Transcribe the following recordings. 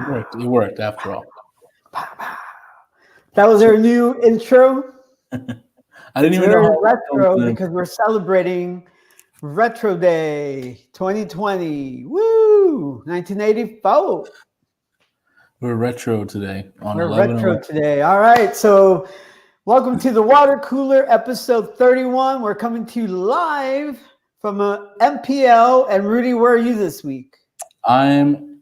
worked. It worked after all. That was our new intro. I didn't even know Very how retro because we're celebrating Retro Day 2020. Woo! 1984. we're retro today on We're 11. retro today. All right. So, welcome to the Water Cooler episode 31. We're coming to you live from MPL. And Rudy, where are you this week? Can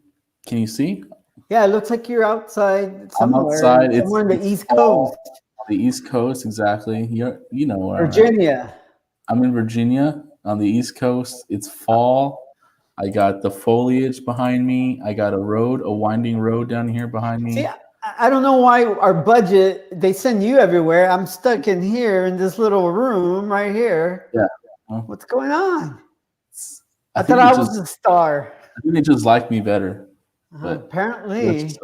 you see? Yeah, it looks like you're outside somewhere. I'm outside. Somewhere in the it's East fall. Coast. The East Coast, exactly. You know where Virginia. I'm in Virginia on the East Coast. It's fall. I got the foliage behind me. I got a winding road down here behind me. See, I don't know why our budget, they send you everywhere. I'm stuck in here in this little room right here. Yeah. What's going on? I think thought I was the star. I think they just like me better. But apparently.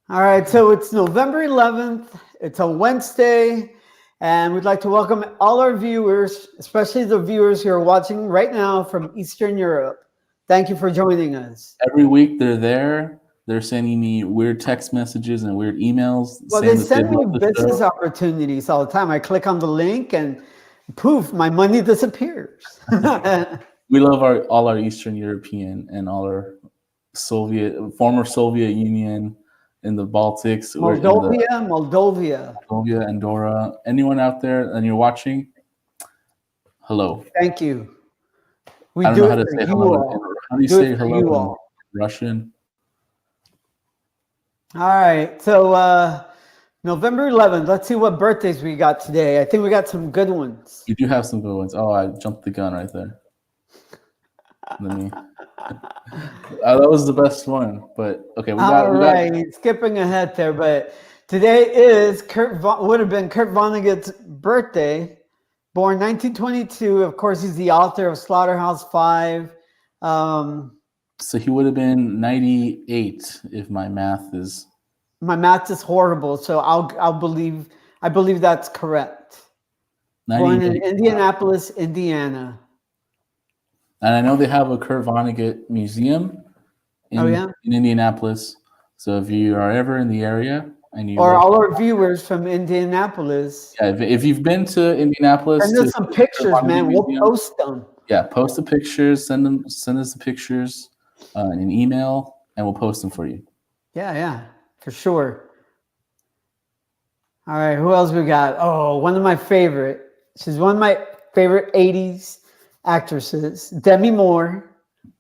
All right, so it's November 11th. It's a Wednesday, and we'd like to welcome all our viewers, especially the viewers who are watching right now from Eastern Europe. Thank you for joining us. Every week they're there. They're sending me weird text messages and weird emails. Well, they send me business opportunities all the time. I click on the link and poof, my money disappears. We love all our Eastern European and all our former Soviet Union in the Baltics. Moldova, Andorra. Anyone out there and you're watching, hello. Thank you. I don't know how to say hello. How do you say hello in Russian? All right. So November 11th. Let's see what birthdays we got today. I think we got some good ones. You do have some good ones. Oh, I jumped the gun right there. That was the best one, but okay. We got skipping ahead there, but today is would have been Kurt Vonnegut's birthday. Born 1922. Of course, he's the author of Slaughterhouse-Five. So he would have been 98 if my math is. My math is horrible, so I believe that's correct. Born in Indianapolis, Indiana. And I know they have a Kurt Vonnegut museum in Indianapolis. So if you are ever in the area and all our viewers from Indianapolis. Yeah, if you've been to Indianapolis, send us some pictures, man. We'll post them. Yeah, post the pictures. Send us the pictures in an email, and we'll post them for you. Yeah, for sure. All right, who else we got? Oh, one of my favorite. She's one of my favorite 80s actresses, Demi Moore,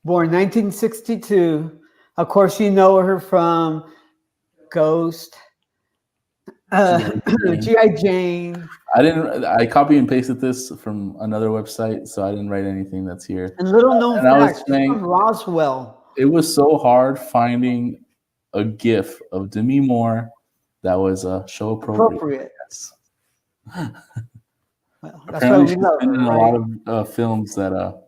born 1962. Of course, you know her from Ghost, G.I. Jane. I copy and pasted this from another website, so I didn't write anything that's here. And little known fact, she's from Roswell. It was so hard finding a GIF of Demi Moore that was show appropriate. Yes. Well, that's why we love her, in a lot of films that.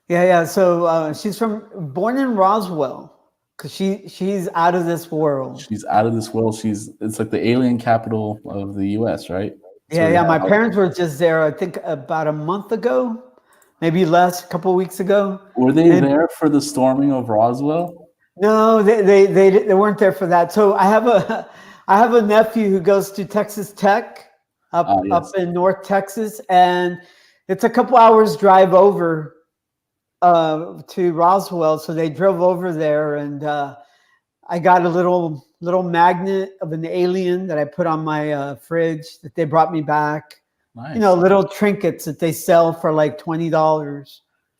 Yeah. So she's born in Roswell because she's out of this world. She's out of this world. It's like the alien capital of the U.S., right? Yeah. My parents were just there. I think about a month ago, maybe less, a couple of weeks ago. Were they there for the storming of Roswell? No, they weren't there for that. So I have a nephew who goes to Texas Tech. Up in North Texas, and it's a couple hours drive over to Roswell. So they drove over there, and I got a little magnet of an alien that I put on my fridge that they brought me back. Nice. You know, little trinkets that they sell for like $20.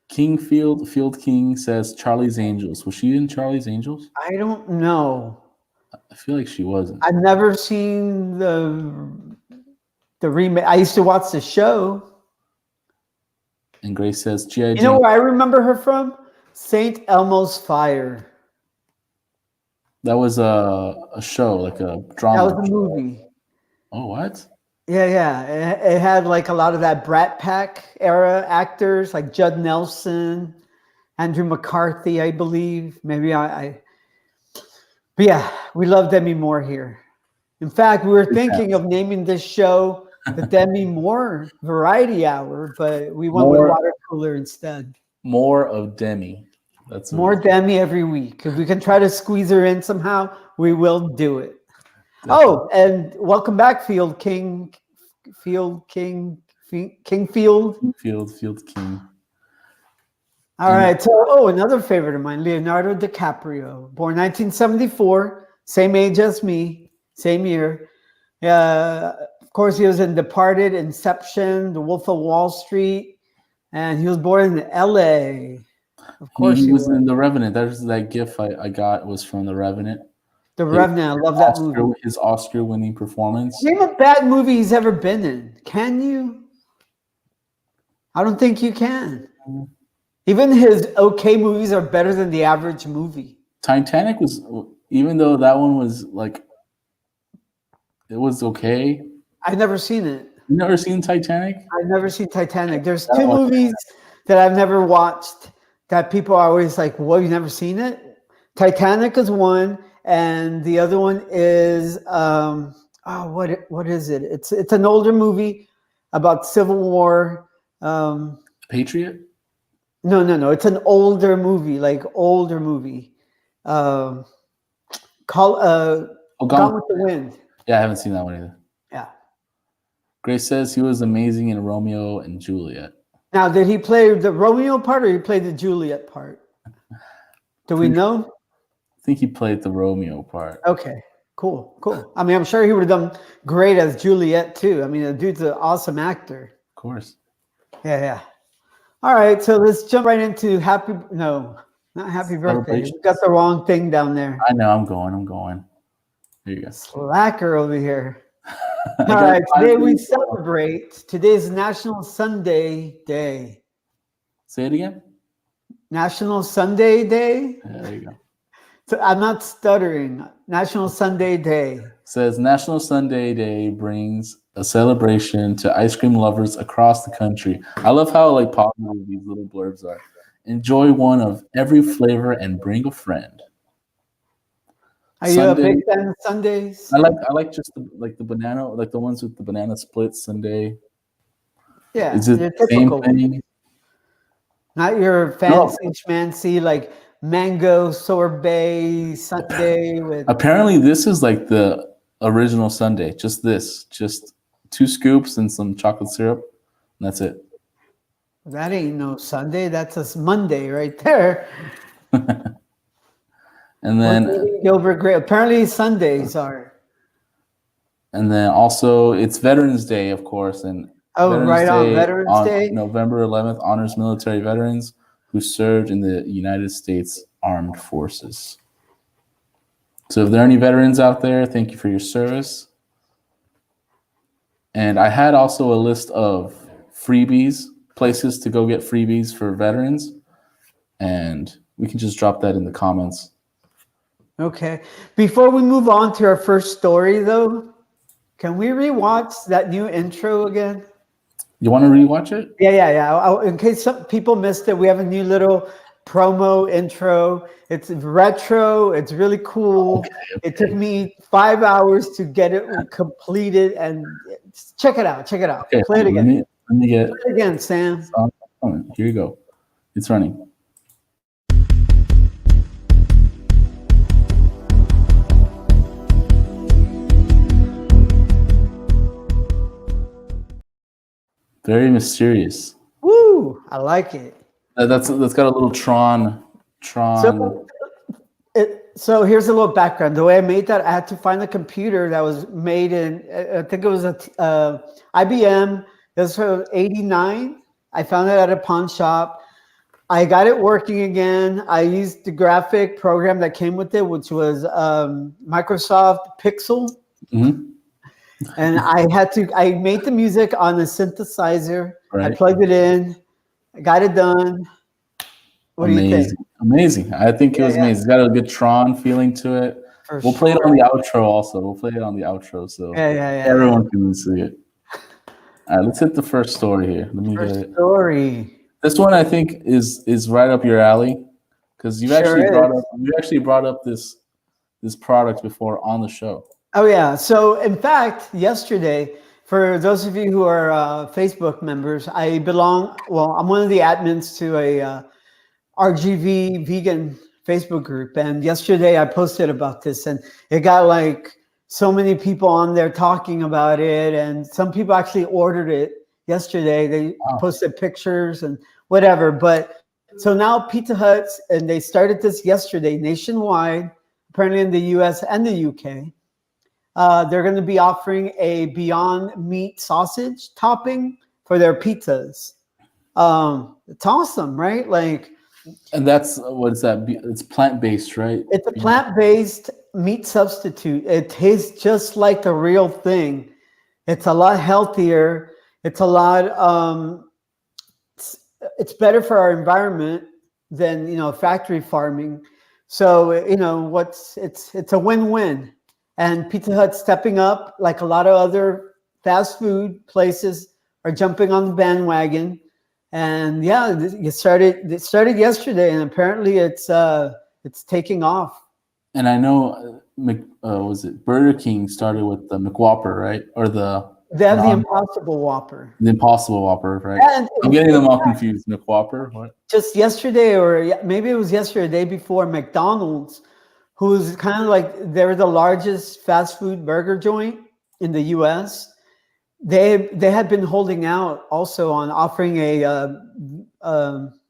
Field King says Charlie's Angels. Was she in Charlie's Angels? I don't know. I feel like she wasn't. I've never seen the remake. I used to watch the show. And Grace says, G.I. Jane. You know where I remember her from? St. Elmo's Fire. That was a show, like a drama. That was a movie. Oh, what? Yeah. It had like a lot of that Brat Pack era actors, like Judd Nelson, Andrew McCarthy, I believe. Maybe but yeah, we love Demi Moore here. In fact, we were thinking of naming this show the Demi Moore Variety Hour, but we went with Water Cooler instead. More of Demi. That's more Demi every week. If we can try to squeeze her in somehow, we will do it. Definitely. Oh, and welcome back, Field King. Field King. King Field. Field King. All right. So, another favorite of mine, Leonardo DiCaprio, born 1974, same age as me, same year. Of course, he was in Departed, Inception, The Wolf of Wall Street, and he was born in L.A. Of course, he was in The Revenant. That gif I got was from The Revenant. The Revenant. I love that movie. His Oscar-winning performance. Name a bad movie he's ever been in. Can you? I don't think you can. Even his okay movies are better than the average movie. Titanic was, even though that one was like, it was okay. I've never seen it. You never seen Titanic? I've never seen Titanic. There's two movies that I've never watched that people are always like, "Well, you've never seen it?" Titanic is one, and the other one is what is it? It's an older movie about Civil War. Patriot? No. It's an older movie, Gone with the Wind. Yeah, I haven't seen that one either. Yeah. Grace says he was amazing in Romeo and Juliet. Now, did he play the Romeo part or he played the Juliet part? Do we know? I think he played the Romeo part. Okay, cool. I mean, I'm sure he would have done great as Juliet too. I mean, the dude's an awesome actor. Of course. Yeah. All right, so let's jump right into not happy birthday. You got the wrong thing down there. I know, I'm going. Here you go. Slacker over here. All right, today we celebrate. Today's National Sunday Day. Say it again. National Sunday Day? Yeah, there you go. So I'm not stuttering. National Sunday Day. Says National Sunday Day brings a celebration to ice cream lovers across the country. I love how popular these little blurbs are. Enjoy one of every flavor and bring a friend. Are you a big fan of sundaes? I like just the banana, like the ones with the banana split sundae. Yeah, is it the same thing? Not your fancy like mango sorbet sundae with. Apparently, this is like the original sundae. Just 2 scoops and some chocolate syrup, and that's it. That ain't no Sunday. That's a Monday right there. And then Gilbert Grape. Apparently Sundays are. And then also it's Veterans Day, of course, and Veterans Day. November 11th honors military veterans who served in the United States Armed Forces. So if there are any veterans out there, thank you for your service. And I had also a list of freebies, places to go get freebies for veterans, and we can just drop that in the comments. Okay. Before we move on to our first story, though, can we rewatch that new intro again? You want to rewatch it? Yeah. In case some people missed it, we have a new little promo intro. It's retro. It's really cool. Okay. It took me 5 hours to get it completed, and check it out. Okay, play it again. Let me get play it again, Sam. Here you go. It's running. Very mysterious. Woo! I like it. That's got a little Tron. So here's a little background. The way I made that, I had to find a computer that was made in, I think it was a IBM. It was from '89. I found it at a pawn shop. I got it working again. I used the graphic program that came with it, which was Microsoft Pixel. Mm-hmm. And I made the music on a synthesizer. Right. I plugged it in. I got it done. What do you think? Amazing. I think it was amazing. It's got a good Tron feeling to it. We'll play it on the outro also. So everyone can see it. All right, let's hit the first story here. Let me get it. Story. This one I think is right up your alley because you actually brought up this product before on the show. Oh yeah. So in fact, yesterday, for those of you who are Facebook members, I'm one of the admins to RGV vegan Facebook group, and yesterday I posted about this, and it got like so many people on there talking about it, and some people actually ordered it yesterday. They posted pictures and whatever. But so now Pizza Hut's, and they started this yesterday nationwide, apparently in the US and the UK. They're going to be offering a Beyond Meat sausage topping for their pizzas. It's awesome, right? Like, and that's what is that? It's plant-based, right? It's a plant-based meat substitute. It tastes just like the real thing. It's a lot healthier. It's a lot. It's better for our environment than factory farming. So it's a win-win. And Pizza Hut stepping up, like a lot of other fast food places are jumping on the bandwagon. And yeah, it started yesterday, and apparently it's taking off. And I know, was it Burger King started with the McWhopper, right? Or they have the Impossible Whopper. The Impossible Whopper, right? And I'm getting them all confused. McWhopper, what? Just yesterday, or maybe it was yesterday, the day before, McDonald's, who's kind of like, they're the largest fast food burger joint in the US. They had been holding out also on offering a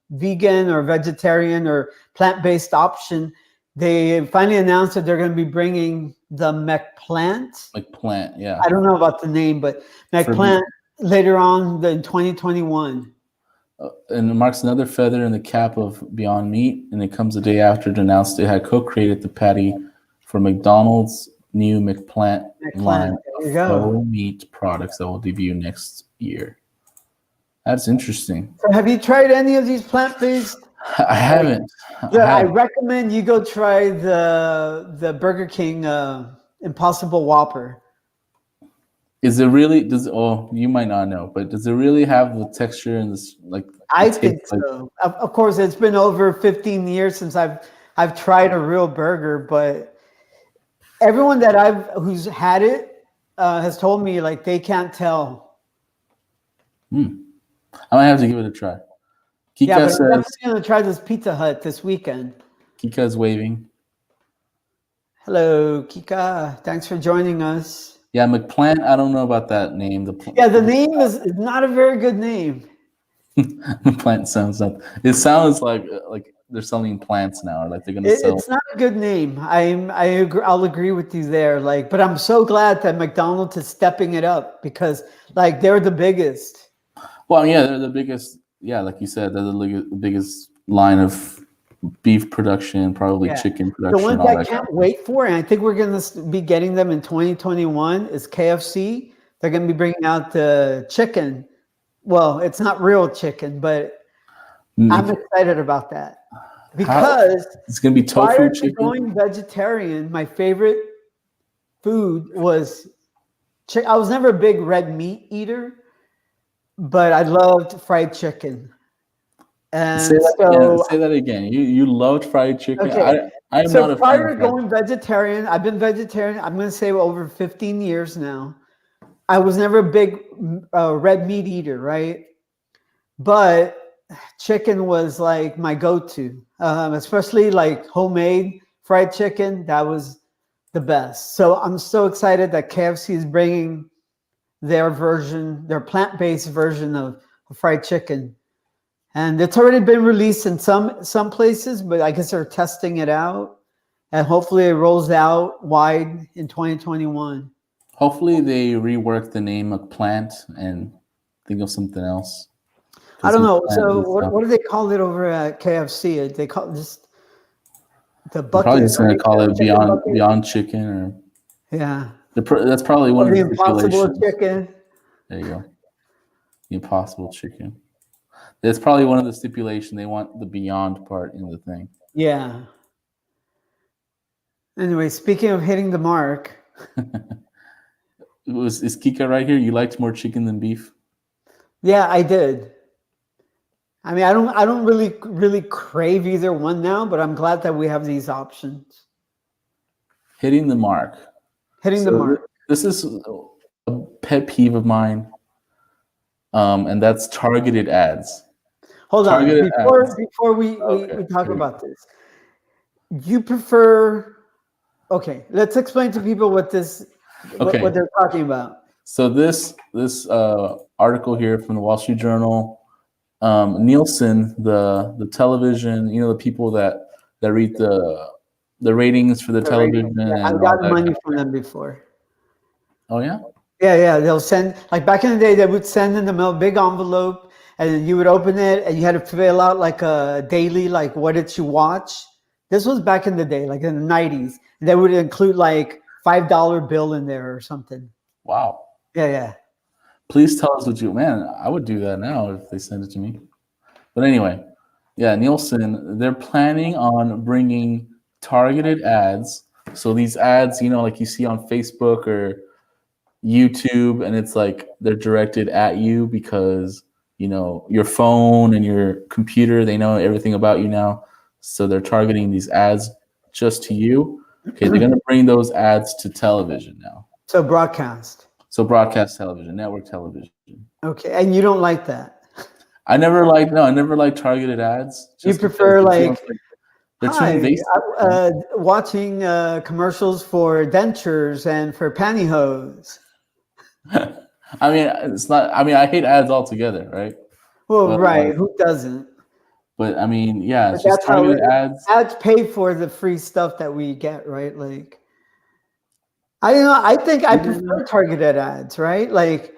vegan or vegetarian or plant-based option. They finally announced that they're going to be bringing the McPlant. McPlant, yeah. I don't know about the name, but McPlant later on in 2021. And it marks another feather in the cap of Beyond Meat, and it comes a day after it announced they had co-created the patty for McDonald's new McPlant line of faux meat products that will debut next year. That's interesting. So have you tried any of these plant-based? I haven't. I recommend you go try the Burger King Impossible Whopper. Is it really? You might not know, but does it really have the texture and this I think so. Of course, it's been over 15 years since I've tried a real burger, but everyone that who's had it has told me like they can't tell. I might have to give it a try. Kika but says, I'm definitely going to try this Pizza Hut this weekend. Kika's waving. Hello, Kika. Thanks for joining us. Yeah, McPlant. I don't know about that name. The name is not a very good name. McPlant sounds something. It sounds like they're selling plants now, or like they're gonna sell. It's not a good name. I'll agree with you there. But I'm so glad that McDonald's is stepping it up because they're the biggest. Well, yeah, they're the biggest. Yeah, like you said, they're the biggest line of beef production, probably chicken production. The ones I can't wait for, and I think we're going to be getting them in 2021, is KFC. They're going to be bringing out the chicken. Well, it's not real chicken, but I'm excited about that because it's going to be tofu chicken. Going vegetarian, my favorite food was chicken. I was never a big red meat eater, but I loved fried chicken. And say that again. You loved fried chicken. Okay. I'm not a fan. Prior to going vegetarian, I've been vegetarian, I'm going to say over 15 years now. I was never a big red meat eater, right? But chicken was like my go-to, especially homemade fried chicken. That was the best. So I'm so excited that KFC is bringing their plant-based version of fried chicken. And it's already been released in some places, but I guess they're testing it out. And hopefully it rolls out wide in 2021. Hopefully they rework the name of Plant and think of something else. I don't know. So what do they call it over at KFC? They call it just the bucket. Probably just going to call it Beyond Chicken, or that's probably one of the Impossible Chicken. There you go. The Impossible Chicken. That's probably one of the stipulations. They want the Beyond part in the thing. Yeah. Anyway, speaking of hitting the mark. Is Kika right here? You liked more chicken than beef? Yeah, I did. I mean, I don't really crave either one now, but I'm glad that we have these options. Hitting the mark. The mark. This is a pet peeve of mine, and that's targeted ads. Hold on. Targeted ads. Before we Okay. talk about this, you prefer? Okay, let's explain to people what Okay. what they're talking about. So this article here from the Wall Street Journal, Nielsen, the television, the people that read the ratings for the television. Yeah, I've and all gotten that. money from them before. Oh yeah. Yeah. They'll send, like back in the day, they would send in the mail big envelope, and then you would open it, and you had to fill out like a daily, like what did you watch? This was back in the day, like in the 90s. They would include like $5 bill in there or something. Wow. Yeah. Please tell us what man, I would do that now if they send it to me. But anyway, yeah, Nielsen, they're planning on bringing targeted ads. So these ads, like you see on Facebook or YouTube, and it's like they're directed at you because, your phone and your computer, they know everything about you now. So they're targeting these ads just to you. Okay, they're going to bring those ads to television now. So broadcast. So broadcast television, network television. Okay, and you don't like that? I never liked targeted ads. You prefer like they're too invasive. Watching commercials for dentures and for pantyhose. I mean, it's not. I mean, I hate ads altogether, right? Well, but, right. Who doesn't? But I mean, yeah, it's just targeted ads. Ads pay for the free stuff that we get, right? Like, I don't know. I think I prefer targeted ads, right? Like,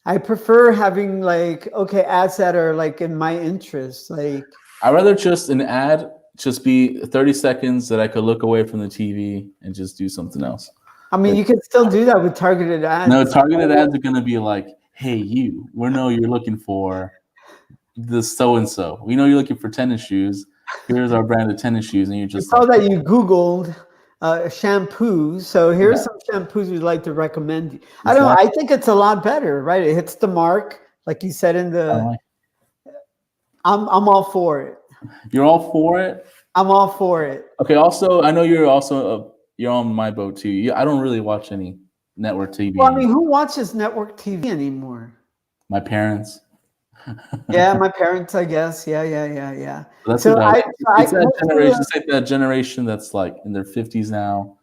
I prefer having like ads that are like in my interest. Like, I'd rather just an ad just be 30 seconds that I could look away from the TV and just do something else. I mean, you can still do that with targeted ads. No, targeted ads are going to be like, hey, we know you're looking for this so-and-so. We know you're looking for tennis shoes. Here's our brand of tennis shoes. And you just saw that you Googled shampoo. So here's some shampoos we'd like to recommend. Exactly. I don't know. I think it's a lot better, right? It hits the mark. Like you said in the, I'm all for it. You're all for it? I'm all for it. Okay. Also, I know you're on my boat too. I don't really watch any network TV. Well, I mean, who watches network TV anymore? My parents. Yeah, my parents, I guess. Yeah. That's so it's that generation. It's like that generation that's like in their 50s now.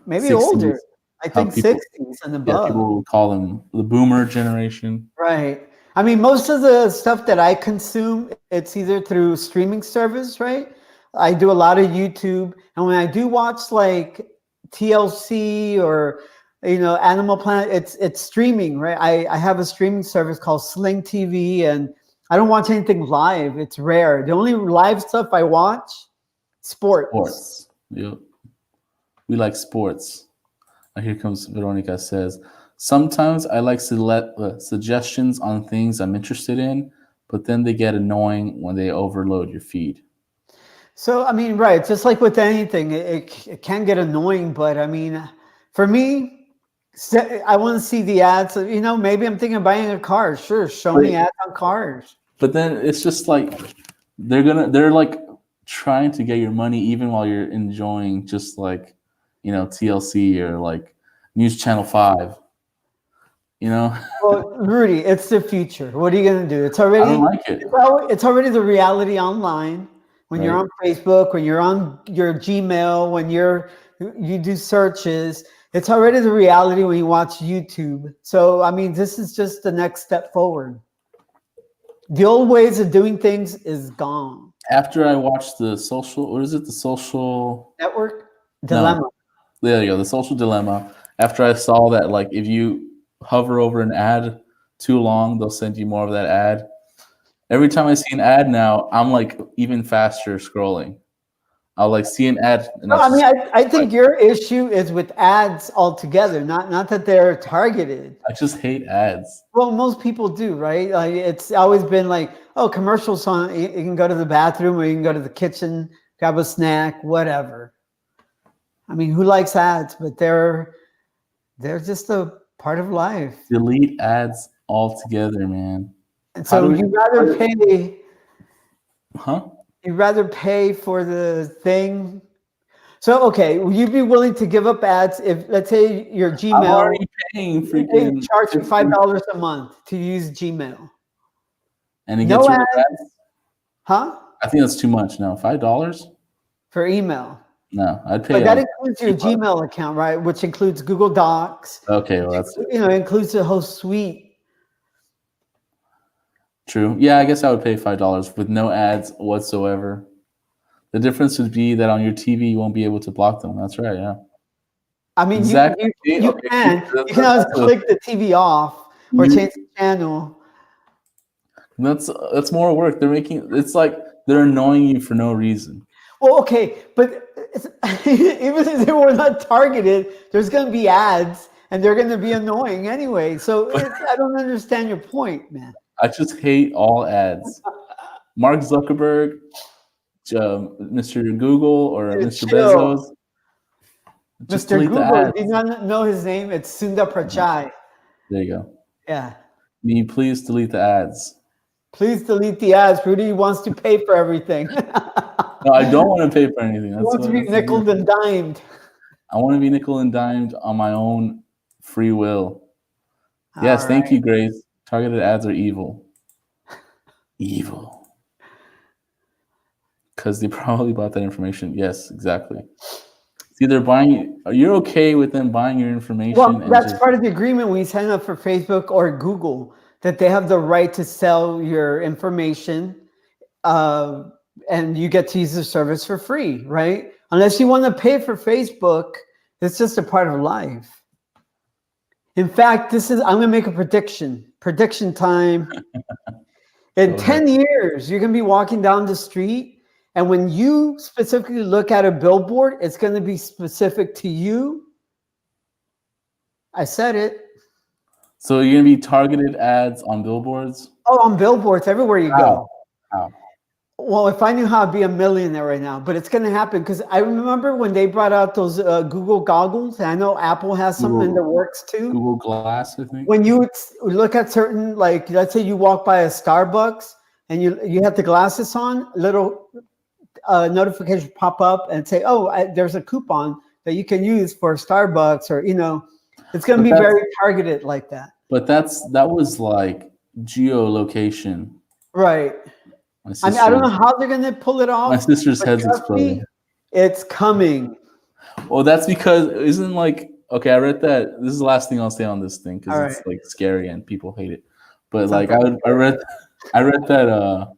Maybe 60s, older. I think 60s and above. Yeah, people would call them the boomer generation. Right. I mean, most of the stuff that I consume, it's either through streaming service, right? I do a lot of YouTube, and when I do watch like TLC or Animal Planet, it's streaming, right? I have a streaming service called Sling TV, and I don't watch anything live. It's rare. The only live stuff I watch, sports. Yep. We like sports. Here comes Veronica says, sometimes I like suggestions on things I'm interested in, but then they get annoying when they overload your feed. So, I mean, right. Just like with anything, it can get annoying, but I mean, for me, I want to see the ads. Maybe I'm thinking of buying a car. Sure, show me ads on cars. But then it's just like they're like trying to get your money even while you're enjoying just like TLC or like News Channel 5. Well, Rudy, it's the future. What are you gonna do? It's already. I don't like it. It's already the reality online. When you're on Facebook, when you're on your Gmail, when you do searches. It's already the reality when you watch YouTube. So, I mean, this is just the next step forward. The old ways of doing things is gone. After I watched the Social Network Dilemma. No. There you go, the Social Dilemma. After I saw that, like, if you hover over an ad too long, they'll send you more of that ad. Every time I see an ad now, I'm like even faster scrolling. I'll like see an ad. I think your issue is with ads altogether, not that they're targeted. I just hate ads. Well, most people do, right? Like it's always been like, oh, commercials on. You can go to the bathroom or you can go to the kitchen, grab a snack, whatever. I mean, who likes ads? But they're just a part of life. Delete ads altogether, man. And so you'd rather pay. Huh? You'd rather pay for the thing. So, okay, will you be willing to give up ads if, let's say, your Gmail? I'm already paying freaking. Charge you $5 a month to use Gmail. And it gets rid of ads? Huh? I think that's too much. No, $5? For email. No, I'd pay. But that includes your Gmail account, right? Which includes Google Docs. Okay, well that's includes the whole suite. True. Yeah, I guess I would pay $5 with no ads whatsoever. The difference would be that on your TV you won't be able to block them. That's right. Yeah. I mean, exactly. you can always click the TV off or change the channel. That's more work. It's like they're annoying you for no reason. Well, okay, but even if they were not targeted, there's going to be ads, and they're going to be annoying anyway. So I don't understand your point, man. I just hate all ads. Mark Zuckerberg, Mr. Google, or Mr. Bezos. Mr. Google, do you not know his name? It's Sundar Pichai. There you go. Yeah. Can you please delete the ads? Please delete the ads. Rudy wants to pay for everything. No, I don't want to pay for anything. He wants to be nickel and dimed. I want to be nickel and dimed on my own free will. Yes, thank you, Grace. Targeted ads are evil. Evil. Because they probably bought that information. Yes, exactly. See, they're buying. You're okay with them buying your information? Well, that's part of the agreement when you sign up for Facebook or Google, that they have the right to sell your information, and you get to use the service for free, right? Unless you want to pay for Facebook, it's just a part of life. In fact, I'm going to make a prediction. Prediction time. In 10 years, you're going to be walking down the street, and when you specifically look at a billboard, it's going to be specific to you. I said it. So you're going to be targeted ads on billboards? Oh, on billboards, everywhere you go. Wow. Well, if I knew how, I'd be a millionaire right now. But it's going to happen because I remember when they brought out those Google goggles. And I know Apple has something in the works too. Google Glass, I think. When you look at certain, like, let's say you walk by a Starbucks and you have the glasses on, little notifications pop up and say, "Oh, there's a coupon that you can use for Starbucks," or it's going to be very targeted like that. But that was like geolocation, right? I mean, I don't know how they're going to pull it off. My sister's head's exploding. It's coming. Well, that's because okay, I read that. This is the last thing I'll say on this thing because it's like scary and people hate it. But like I read that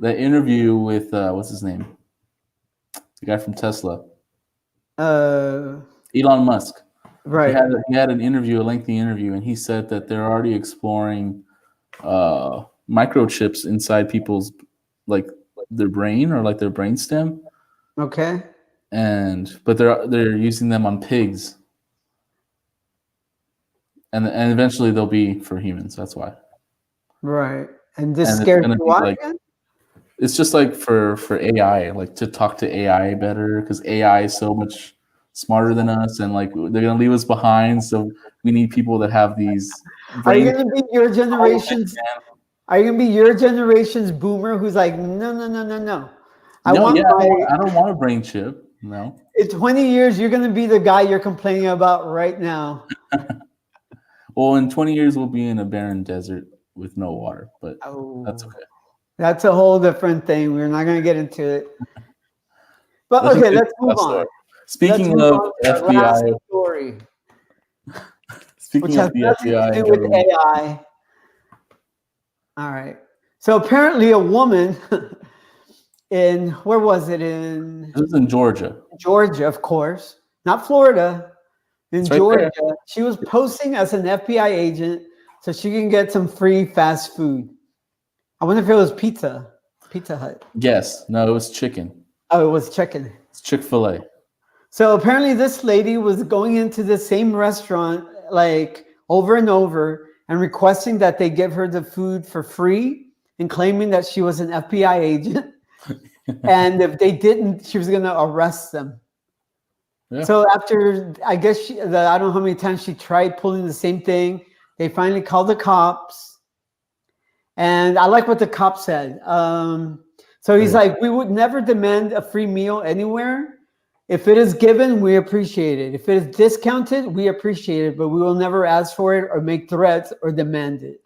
that interview with what's his name? The guy from Tesla. Elon Musk. Right. He had an interview, a lengthy interview, and he said that they're already exploring microchips inside people's their brain or like their brainstem. Okay. But they're using them on pigs. And eventually they'll be for humans. That's why. Right. And this scares you again? It's just like for AI, like to talk to AI better, because AI is so much smarter than us, and like they're gonna leave us behind. So we need people that have these. Are you gonna be your generation's? Are you gonna be your generation's boomer who's like, no? I don't want a brain chip. No. In 20 years, you're gonna be the guy you're complaining about right now. Well, in 20 years, we'll be in a barren desert with no water, but that's okay. That's a whole different thing. We're not going to get into it. But okay, let's move on. Speaking of FBI, which has nothing to do with AI. All right. So apparently, a woman where was it? It was in Georgia. Georgia, of course, not Florida. In Georgia, she was posing as an FBI agent so she can get some free fast food. I wonder if it was Pizza Hut. Yes. No, it was chicken. Oh, it was chicken. It's Chick-fil-A. So apparently this lady was going into the same restaurant like over and over and requesting that they give her the food for free and claiming that she was an FBI agent. And if they didn't, she was going to arrest them. Yeah. So after, I guess, I don't know how many times she tried pulling the same thing, they finally called the cops. And I like what the cop said. So he's like, we would never demand a free meal anywhere. If it is given, we appreciate it. If it is discounted, we appreciate it, but we will never ask for it or make threats or demand it.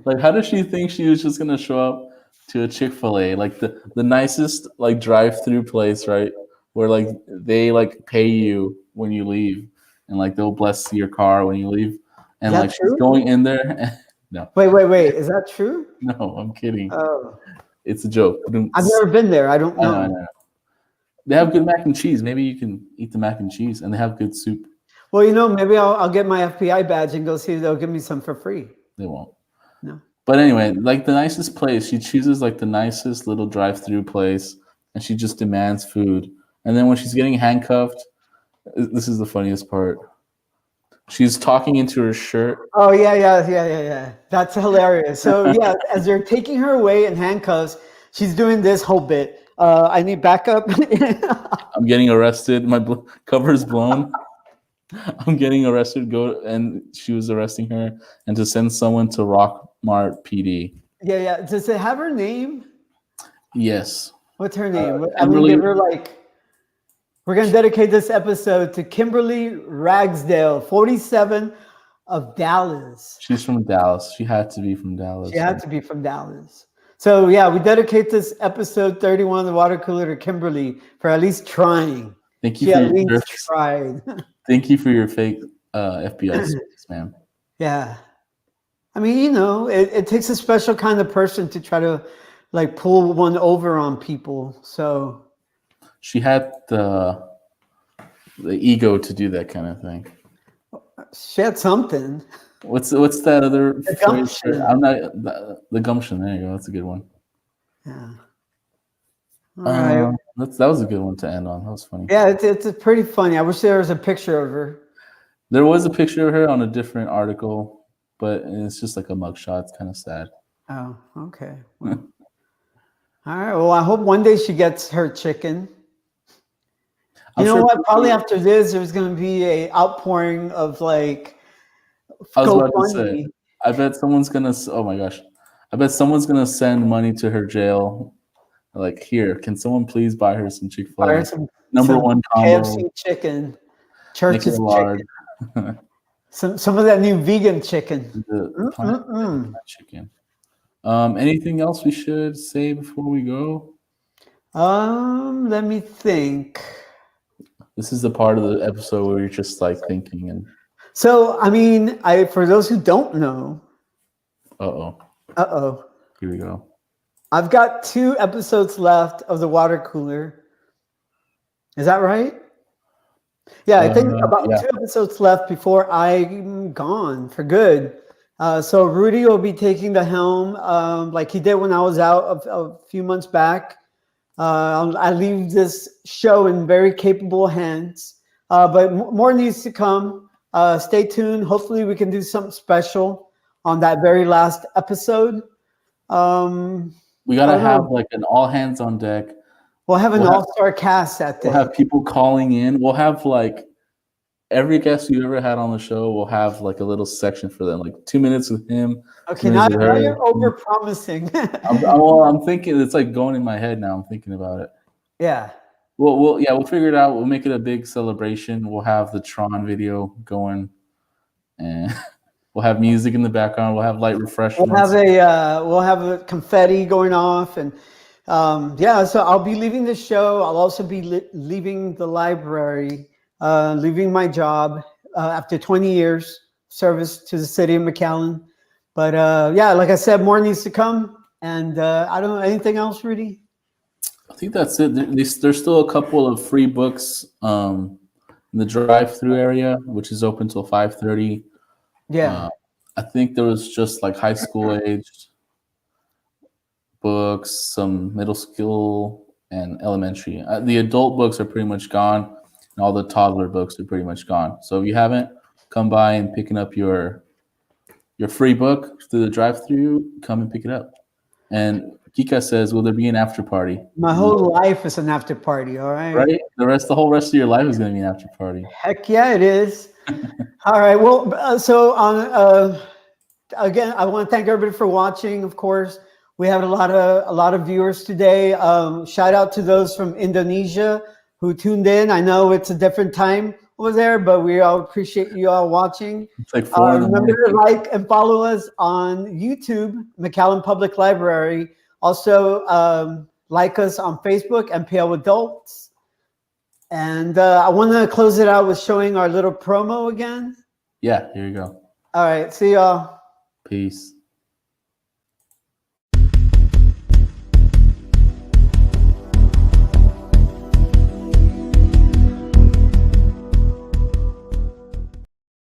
Like, how does she think she was just going to show up to a Chick-fil-A, like the nicest like drive-through place, right? Where like they like pay you when you leave, and like they'll bless your car when you leave, and Is that like she's true? going in there. No, Wait. Is that true? no, I'm kidding. Oh, It's a joke. I've never been there. I don't I know, I know. know. They have good mac and cheese. Maybe you can eat the mac and cheese, and they have good soup. Well, you know, maybe I'll get my FBI badge and go see if they'll give me some for free. They won't. No. But anyway, like the nicest place, she chooses like the nicest little drive-through place, and she just demands food. And then when she's getting handcuffed, this is the funniest part. She's talking into her shirt. Oh yeah. That's hilarious. So yeah, as they're taking her away in handcuffs, she's doing this whole bit. I need backup. I'm getting arrested. My cover's blown. I'm getting arrested. And she was arresting her, and to send someone to Rockmart PD. Yeah. Does it have her name? Yes. What's her name? I'm gonna Kimberly. give her like. We're gonna dedicate this episode to Kimberly Ragsdale, 47 of Dallas. She's from Dallas. She had to be from Dallas. She had to be from Dallas. So yeah, we dedicate this episode 31 of the Water Cooler to Kimberly for at least trying. Thank you She for at your least tried. Thank you for your fake FBI service, man. Yeah. I mean, you know, it takes a special kind of person to try to like pull one over on people. So She had the ego to do that kind of thing. she had something. What's that other The phrase? gumption. I'm not the gumption. There you go. That's a good one. Yeah. All right. That was a good one to end on. That was funny. Yeah, it's pretty funny. I wish there was a picture of her. There was a picture of her on a different article, but it's just like a mugshot. It's kind of sad. Oh, okay. Well, all right. Well, I hope one day she gets her chicken. You know what? Probably after this, there's going to be a outpouring of like I was about to GoFundMe. say, I bet someone's gonna. Oh my gosh, I bet someone's gonna send money to her jail. Like, here, can someone please buy her some Chick-fil-A? Buy her some #1 combo. KFC chicken, Make it Church's lard. chicken, some of that new vegan chicken. The plant chicken. Anything else we should say before we go? Let me think. This is the part of the episode where you're just like thinking and. So, I mean, for those who don't know, Here we go. I've got 2 episodes left of the Water Cooler. Is that right? Yeah, I think about 2 episodes left before I'm gone for good. So Rudy will be taking the helm like he did when I was out a few months back. I leave this show in very capable hands, but more needs to come. Stay tuned. Hopefully we can do something special on that very last episode. We gotta have like an all hands on deck. We'll have an all-star cast that day. We'll have people calling in. We'll have like every guest you ever had on the show. We'll have like a little section for them, like 2 minutes with him. Okay, now you're over-promising. I'm thinking it's like going in my head now. I'm thinking about it. Yeah. We'll figure it out. We'll make it a big celebration. We'll have the Tron video going, and we'll have music in the background. We'll have light refreshments. We'll have a confetti going off, and so I'll be leaving the show. I'll also be leaving the library, leaving my job after 20 years service to the city of McAllen. But like I said, more needs to come. And I don't know, anything else, Rudy? I think that's it. There's still a couple of free books in the drive-through area, which is open till 5:30. Yeah. I think there was just like high school aged books, some middle school and elementary. The adult books are pretty much gone, and all the toddler books are pretty much gone. So if you haven't come by and picking up your free book through the drive-through, come and pick it up. And Kika says, will there be an after party? My whole life is an after party, all right? Right? The whole rest of your life is going to be an after party. Heck yeah, it is. All right. Well, again, I want to thank everybody for watching. Of course, we have a lot of viewers today. Shout out to those from Indonesia who tuned in. I know it's a different time over there, but we all appreciate you all watching. It's like 4 in the morning. Remember to like and follow us on YouTube, McAllen Public Library. Also, like us on Facebook, MPL Adults. And I want to close it out with showing our little promo again. Yeah, here you go. All right. See y'all. Peace.